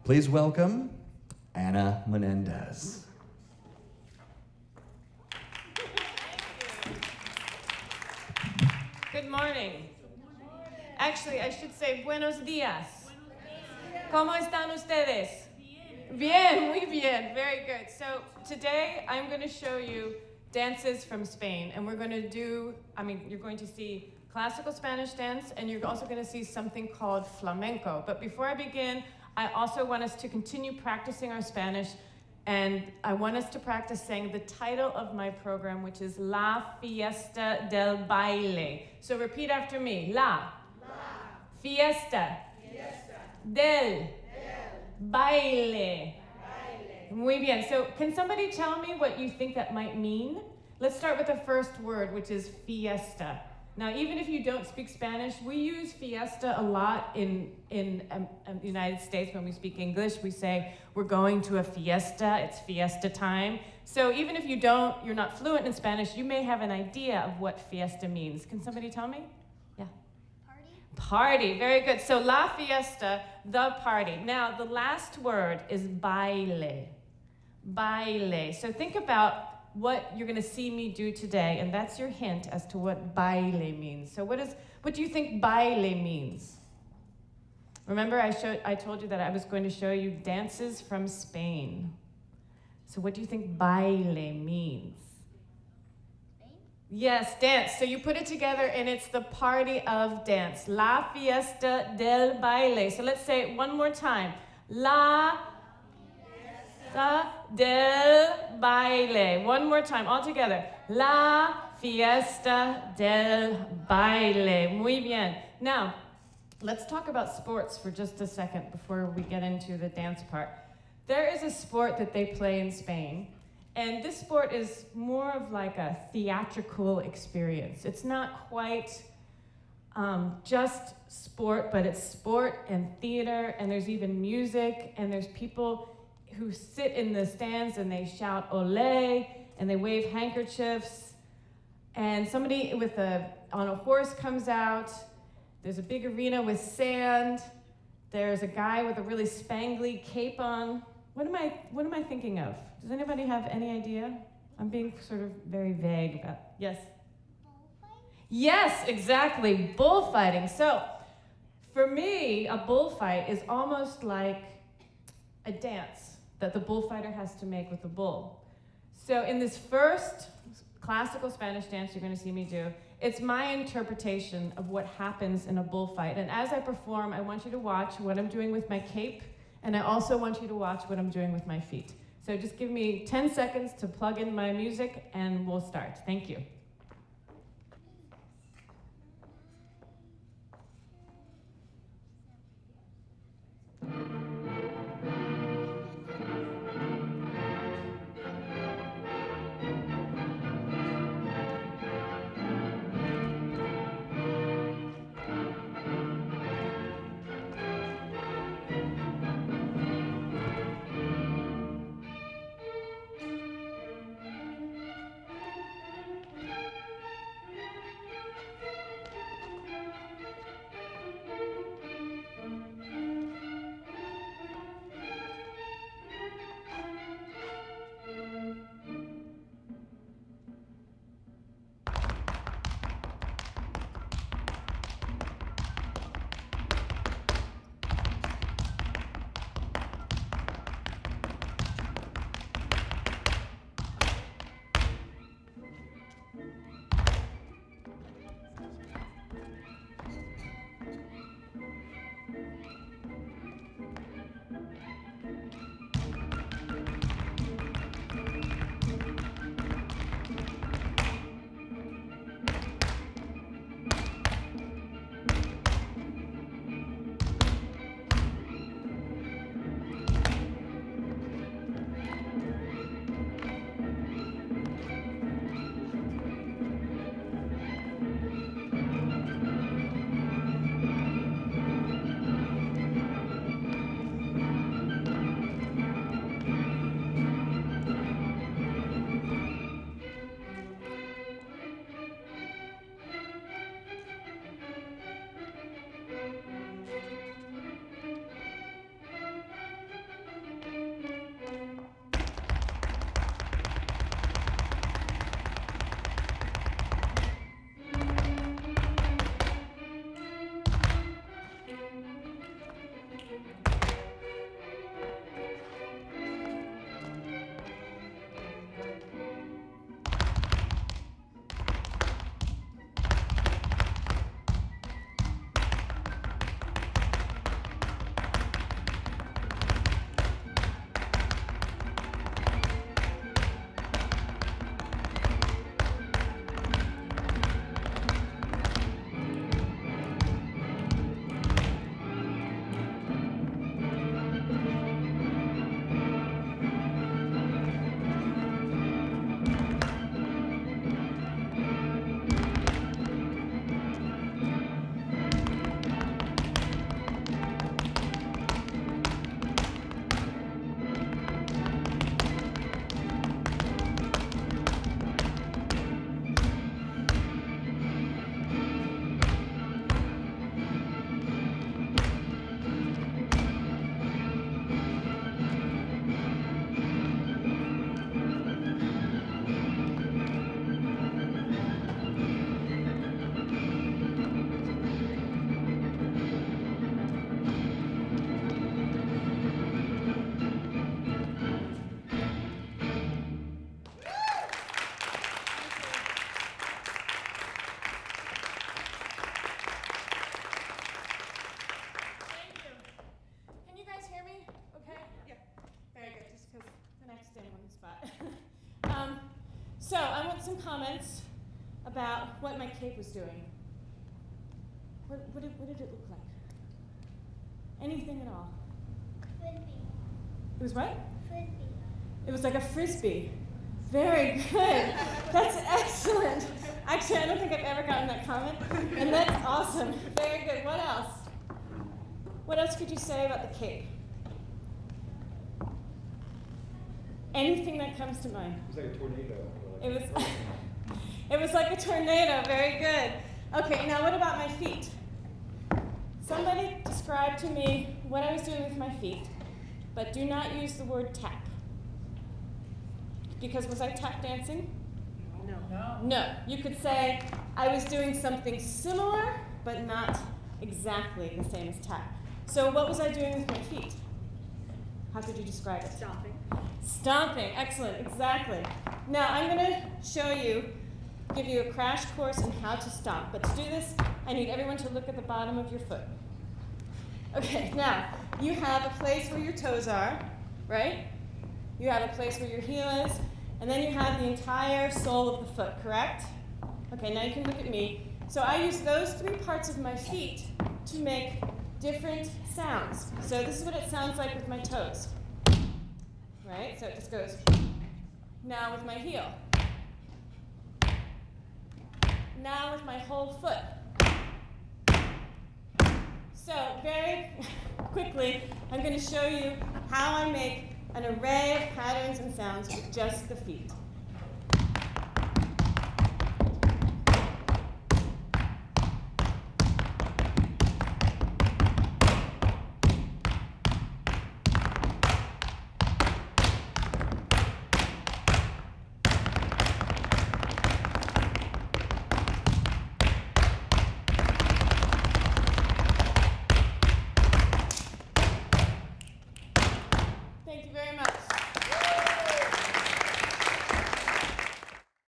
Please welcome Anna Menendez. Good morning. Actually, I should say buenos días. ¿Cómo están ustedes? Bien, muy bien. Very good. So today I'm going to show you dances from Spain. And we're going to do, you're going to see classical Spanish dance, and you're also going to see something called flamenco. But before I begin, I also want us to continue practicing our Spanish, and I want us to practice saying the title of my program, which is La Fiesta del Baile. So repeat after me. La Fiesta, del Baile. Muy bien. So can somebody tell me what you think that might mean? Let's start with the first word, which is fiesta. Now, even if you don't speak Spanish, we use fiesta a lot in the United States. When we speak English, we say we're going to a fiesta. It's fiesta time. So even if you're not fluent in Spanish, you may have an idea of what fiesta means. Can somebody tell me? Yeah. Party. Very good. So la fiesta, the party. Now, the last word is baile. Baile. So think about what you're going to see me do today, and that's your hint as to what baile means. So what do you think baile means? Remember, I told you that I was going to show you dances from Spain. So what do you think baile means? Spain? Yes, dance. So you put it together, and it's the party of dance. La fiesta del baile. So let's say it one more time. La del baile. One more time, all together. La fiesta del baile. Muy bien. Now, let's talk about sports for just a second before we get into the dance part. There is a sport that they play in Spain, and this sport is more of like a theatrical experience. It's not quite just sport, but it's sport and theater, and there's even music, and there's people who sit in the stands and they shout ole, and they wave handkerchiefs, and somebody on a horse comes out. There's a big arena with sand. There's a guy with a really spangly cape on. What am I thinking of? Does anybody have any idea? I'm being sort of very vague about. Yes? Bullfight? Yes, exactly. Bullfighting. So, for me, a bullfight is almost like a dance that the bullfighter has to make with the bull. So in this first classical Spanish dance you're going to see me do, it's my interpretation of what happens in a bullfight. And as I perform, I want you to watch what I'm doing with my cape, and I also want you to watch what I'm doing with my feet. So just give me 10 seconds to plug in my music, and we'll start. Thank you. okay? Yeah. Very good, just because then I have to stand on the spot. So I want some comments about what my cape was doing. What did it look like? Anything at all? Frisbee. It was what? Frisbee. It was like a frisbee. Very good. That's excellent. Actually, I don't think I've ever gotten that comment, and that's awesome. Very good. What else? What else could you say about the cape? Anything that comes to mind? It was like a tornado. It was, it was like a tornado. Very good. Okay, now what about my feet? Somebody describe to me what I was doing with my feet, but do not use the word tap. Because was I tap dancing? No. No. You could say I was doing something similar, but not exactly the same as tap. So what was I doing with my feet? How could you describe it? Stomping. Stomping. Excellent. Exactly. Now I'm going to show you, give you a crash course on how to stomp. But to do this, I need everyone to look at the bottom of your foot. Okay, now you have a place where your toes are, right? You have a place where your heel is, and then you have the entire sole of the foot, correct? Okay, now you can look at me. So I use those three parts of my feet to make different sounds. So this is what it sounds like with my toes. Right? So it just goes. Now with my heel. Now with my whole foot. So very quickly, I'm going to show you how I make an array of patterns and sounds with just the feet. Thank you very much.